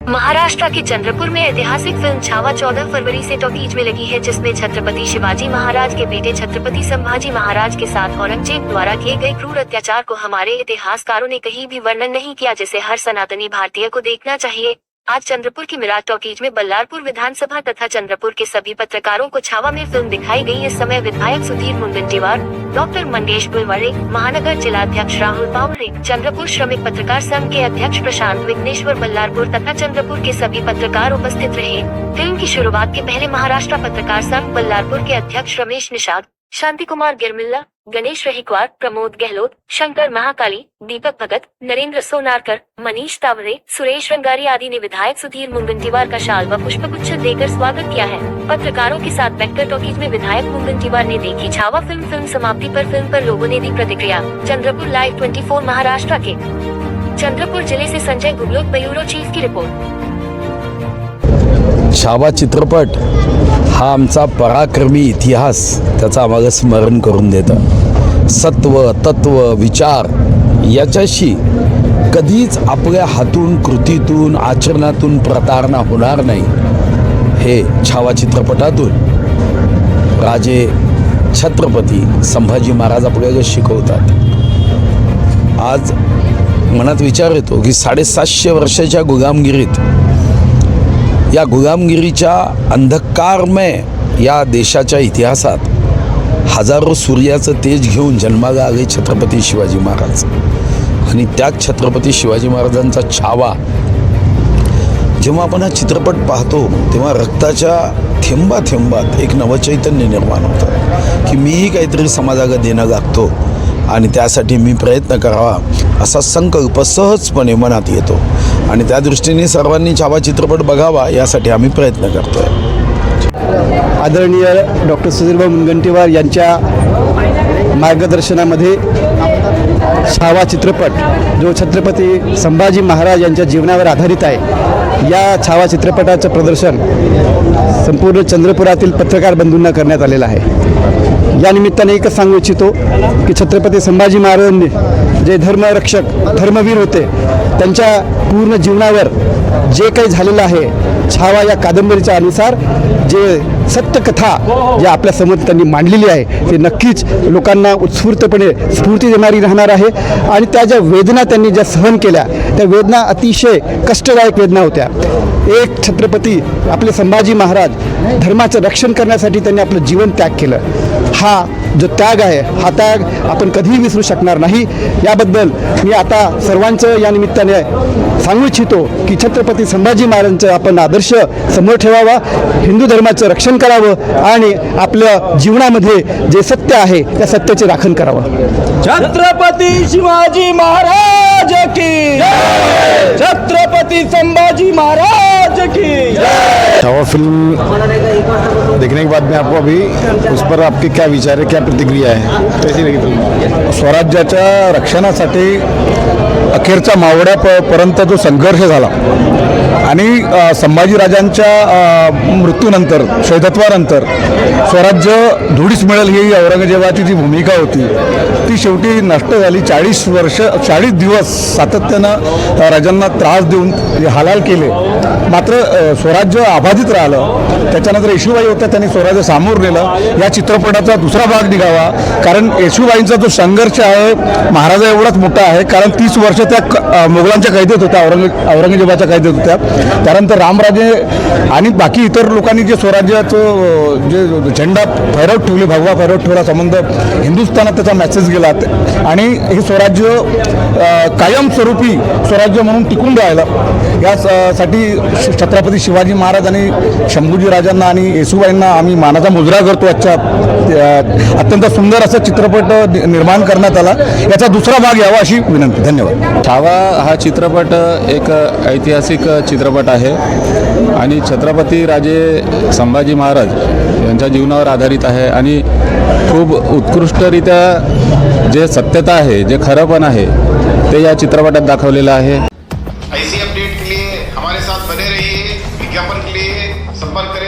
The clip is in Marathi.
महाराष्ट्र के चंद्रपुर में ऐतिहासिक फिल्म छावा 14 फरवरी से टॉकीज में लगी है, जिसमें छत्रपति शिवाजी महाराज के बेटे छत्रपति संभाजी महाराज के साथ औरंगजेब द्वारा किए गए क्रूर अत्याचार को हमारे इतिहासकारों ने कहीं भी वर्णन नहीं किया, जिसे हर सनातनी भारतीय को देखना चाहिए। आज चंद्रपुर की मिराज टॉकीज में बल्लारपुर विधानसभा तथा चंद्रपुर के सभी पत्रकारों को छावा में फिल्म दिखाई गई। इस समय विधायक सुधीर मुनगंटीवार, डॉक्टर मंडेश गुलवड़े, महानगर जिलाध्यक्ष राहुल पावरे, चंद्रपुर श्रमिक पत्रकार संघ के अध्यक्ष प्रशांत विघ्नेश्वर बल्लारपुर तथा चंद्रपुर के सभी पत्रकार उपस्थित रहे। फिल्म की शुरुआत के पहले महाराष्ट्र पत्रकार संघ बल्लारपुर के अध्यक्ष रमेश निषाद, शांति कुमार गिरमिल्ला, गणेश रहीक्वार, प्रमोद गहलोत, शंकर महाकाली, दीपक भगत, नरेंद्र सोनारकर, मनीष तावरे, सुरेश रंगारी आदि ने विधायक सुधीर मुनगंटीवार का शाल व पुष्पगुच्छ देकर स्वागत किया है। पत्रकारों के साथ बैठकर टॉकीज में विधायक मुनगंटीवार ने देखी छावा फिल्म समाप्ति पर फिल्म पर लोगों ने दी प्रतिक्रिया। चंद्रपुर लाइव 24 महाराष्ट्र के चंद्रपुर जिले से संजय गुगलोत, ब्यूरो चीफ की रिपोर्ट। छावा चित्रपट हा आमचा पराक्रमी इतिहास त्याचा आम्हाला स्मरण करून देतं। सत्व, तत्व, विचार याच्याशी कधीच आपल्या हातून, कृतीतून, आचरणातून प्रतारणा होणार नाही, हे छावा चित्रपटातून राजे छत्रपती संभाजी महाराज आपल्याला शिकवतात। आज मनात विचार येतो की 750 वर्षाच्या गुलामगिरीत, या गुलामगिरीच्या अंधकारमय या देशाच्या इतिहासात हजारो सूर्याचं तेज घेऊन जन्माला आले छत्रपती शिवाजी महाराज। आणि त्याच छत्रपती शिवाजी महाराजांचा छावा जेव्हा आपण हा चित्रपट पाहतो तेव्हा रक्ताच्या थेंबात एक नवचैतन्य निर्माण होतं की मीही काहीतरी समाजाला देणं लागतो आणि त्यासाठी मी प्रयत्न करावा, असा संकल्प सहजपणे मनात येतो आणि त्या दृष्टीने सर्वांनी छावा चित्रपट बघावा यासाठी आम्ही प्रयत्न करतोय। आदरणीय डॉक्टर सुधीर मुनगंटीवार यांच्या मार्गदर्शनामध्ये छावा चित्रपट जो छत्रपती संभाजी महाराज यांच्या जीवनावर आधारित आहे, या छावा चित्रपटाचं प्रदर्शन संपूर्ण चंद्रपुरातील पत्रकार बंधूंना करण्यात आलेलं आहे। या निमित्ताने एकच सांगू इच्छितो की छत्रपती संभाजी महाराजांनी जे धर्मरक्षक, धर्मवीर होते, त्यांच्या पूर्ण जीवनावर जे काही झालेलं आहे, छावा या कादंबरीच्या अनुसार जे सत्यकथा जे आपल्या समोर त्यांनी मांडलेली आहे, ते नक्कीच लोकांना उत्स्फूर्तपणे स्फूर्ती देणारी राहणार आहे। आणि त्या ज्या वेदना त्यांनी ज्या सहन केल्या, त्या वेदना अतिशय कष्टदायक वेदना होत्या। एक छत्रपती आपले संभाजी महाराज धर्माचं रक्षण करण्यासाठी त्यांनी आपलं जीवन त्याग केलं। हा जो त्याग आहे, हा त्याग आपण कधीही विसरू शकणार नाही। याबद्दल मी आता सर्वांचं या निमित्ताने सांगू इच्छितो की छत्रपती संभाजी महाराजांचा आपण आदर्श समोर ठेवावा, हिंदू धर्माचं रक्षण करावं आणि आपल्या जीवनामध्ये जे सत्य आहे त्या सत्याचे राखण करावं। छत्रपती शिवाजी महाराज की जय, छत्रपती संभाजी महाराज की जय। छावा फिल्म देखने के बाद में आपको अभी उस पर आपके क्या विचार है, क्या प्रतिक्रिया है, कैसी लगी फिल्म? स्वराज्याच्या रक्षणासाठी अखेरच्या मावळ्यापर्यंत जो संघर्ष झाला आणि संभाजीराजांच्या मृत्यूनंतर, शहीदत्वानंतर स्वराज्य धुळीस मिळेल ही औरंगजेबाची जी भूमिका होती ती शेवटी नष्ट झाली। 40 दिवस सातत्यानं राजांना त्रास देऊन हालाल केले, मात्र स्वराज्य अबाधित राहिलं। त्याच्यानंतर येशूबाई होत्या, त्यांनी स्वराज्य सामोर नेलं। या चित्रपटाचा दुसरा भाग निघावा, कारण येशूबाईंचा जो संघर्ष आहे महाराजा एवढाच मोठा आहे, कारण 30 वर्ष त्या मुघलांच्या कैदेत होत्या, औरंगजेबाच्या कैदेत होत्या। त्यानंतर रामराजे आणि बाकी इतर लोकांनी जे स्वराज्याचं जे झेंडा फैरवत ठेवले, भगवा फैरवत ठेवला, संबंध हिंदुस्थानात त्याचा मेसेज गेला आणि हे स्वराज्य कायमस्वरूपी स्वराज्य म्हणून टिकून राहिलं। यासाठी छत्रपती शिवाजी महाराज आणि शंभूजी राजांना आणि येशूबाईंना आम्ही मानाचा मुजरा करतो। आजच्या अत्यंत सुंदर असा चित्रपट निर्माण करण्यात आला, याचा दुसरा भाग यावा अशी विनंती। धन्यवाद। छावा हा चित्रपट एक ऐतिहासिक चित्रपट आहे आणि छत्रपती राजे संभाजी महाराज यांच्या जीवनावर आधारित आहे आणि खूप उत्कृष्टरित्या जे सत्यता आहे, जे खरंपण आहे ते या चित्रपटात दाखवलेलं आहे। ऐसी अपडेट के लिए हमारे साथ बने रहिए। विज्ञापन के लिए संपर्क